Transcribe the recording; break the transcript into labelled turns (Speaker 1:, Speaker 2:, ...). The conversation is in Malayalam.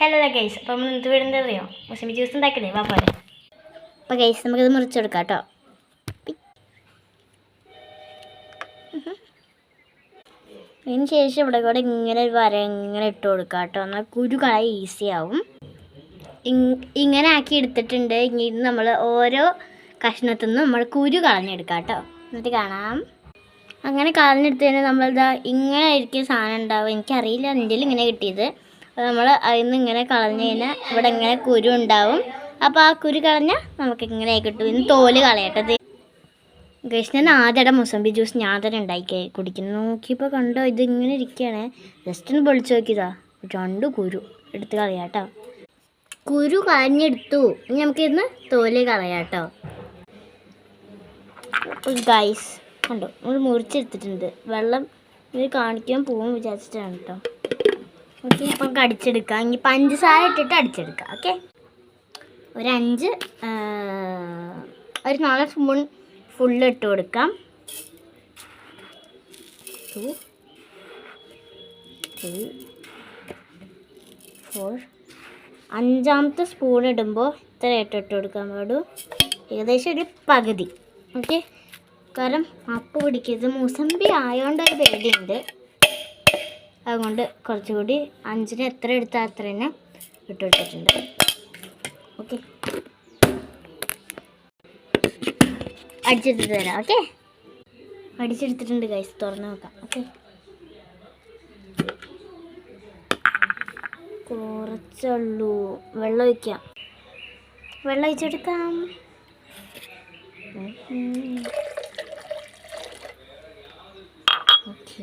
Speaker 1: ഹലോ ഗൈസ്, അപ്പോൾ നമ്മൾ എന്ത് വീടിൻ്റെ അറിയോ മുസമ്പി ജ്യൂസ് ഉണ്ടാക്കണേ വാ പോലെ. അപ്പോൾ ഗൈസ് നമുക്കിത് മുറിച്ചെടുക്കാം കേട്ടോ. അതിന് ശേഷം ഇവിടെ കൂടെ ഇങ്ങനെ ഒരു വര ഇങ്ങനെ ഇട്ട് കൊടുക്കാം കേട്ടോ. എന്നാൽ കുരു കളയാൻ ഈസി ആവും. ഇങ്ങനെ ആക്കി എടുത്തിട്ടുണ്ട്. ഇനി നമ്മൾ ഓരോ കഷ്ണത്തിൽ നിന്നും നമ്മൾ കുരു കളഞ്ഞെടുക്കാം കേട്ടോ. എന്നിട്ട് കാണാം. അങ്ങനെ കളഞ്ഞെടുത്ത് കഴിഞ്ഞാൽ നമ്മളിതാ ഇങ്ങനെ ആയിരിക്കും സാധനം ഉണ്ടാവും. എനിക്കറിയില്ല, എൻ്റെ ഇങ്ങനെ കിട്ടിയത്. അപ്പോൾ നമ്മൾ അതിൽ നിന്ന് ഇങ്ങനെ കളഞ്ഞ് കഴിഞ്ഞാൽ ഇവിടെ ഇങ്ങനെ കുരു ഉണ്ടാവും. അപ്പോൾ ആ കുരു കളഞ്ഞാൽ നമുക്ക് ഇങ്ങനെ കിട്ടും. ഇന്ന് തോല് കളയട്ടത്. ഗൈസ്, ഞാൻ ആദ്യമായിട്ട് മുസമ്പി ജ്യൂസ് ഞാൻ തന്നെ ഉണ്ടാക്കി കുടിക്കുന്നു. നോക്കിയപ്പോൾ കണ്ടോ, ഇത് ഇങ്ങനെ ഇരിക്കുകയാണ്. ജസ്റ്റ് ഒന്ന് പൊളിച്ച് നോക്കിയതാ. 2 കുരു എടുത്ത് കളയാം കേട്ടോ. കുരു കളഞ്ഞെടുത്തു. ഇനി നമുക്കിന്ന് തോല് കളയാം കേട്ടോ. ഗൈസ് കണ്ടോ, നമ്മൾ മുറിച്ചെടുത്തിട്ടുണ്ട്. വെള്ളം ഇത് കാണിക്കാൻ പോകും വിചാരിച്ചിട്ടാണ് കേട്ടോ. ഓക്കെ, അപ്പം നമുക്ക് അടിച്ചെടുക്കാം. ഇനി പഞ്ചസാര ഇട്ടിട്ട് അടിച്ചെടുക്കാം. ഓക്കെ, ഒരു 4 സ്പൂൺ ഫുള്ള് ഇട്ട് കൊടുക്കാം. 2 3 4 5-ാമത്തെ സ്പൂൺ ഇടുമ്പോൾ ഇത്ര ഇട്ട് കൊടുക്കാൻ പാടും. ഏകദേശം ഒരു പകുതി. ഓക്കെ, കാരണം അപ്പ് പിടിക്കരുത്. മുസമ്പി ആയതുകൊണ്ടൊരു പേടിയുണ്ട്. അതുകൊണ്ട് കുറച്ചുകൂടി 5-ന് എത്ര എടുത്താൽ അത്ര തന്നെ ഇട്ടെടുത്തിട്ടുണ്ട്. ഓക്കെ, അടിച്ചെടുത്തിട്ട് തരാം. ഓക്കെ, അടിച്ചെടുത്തിട്ടുണ്ട് ഗൈസ്. തുറന്ന് നോക്കാം. ഓക്കെ, കുറച്ചുള്ളൂ. വെള്ളം ഒഴിക്കാം. വെള്ളം ഒഴിച്ചെടുക്കാം. ഓക്കെ,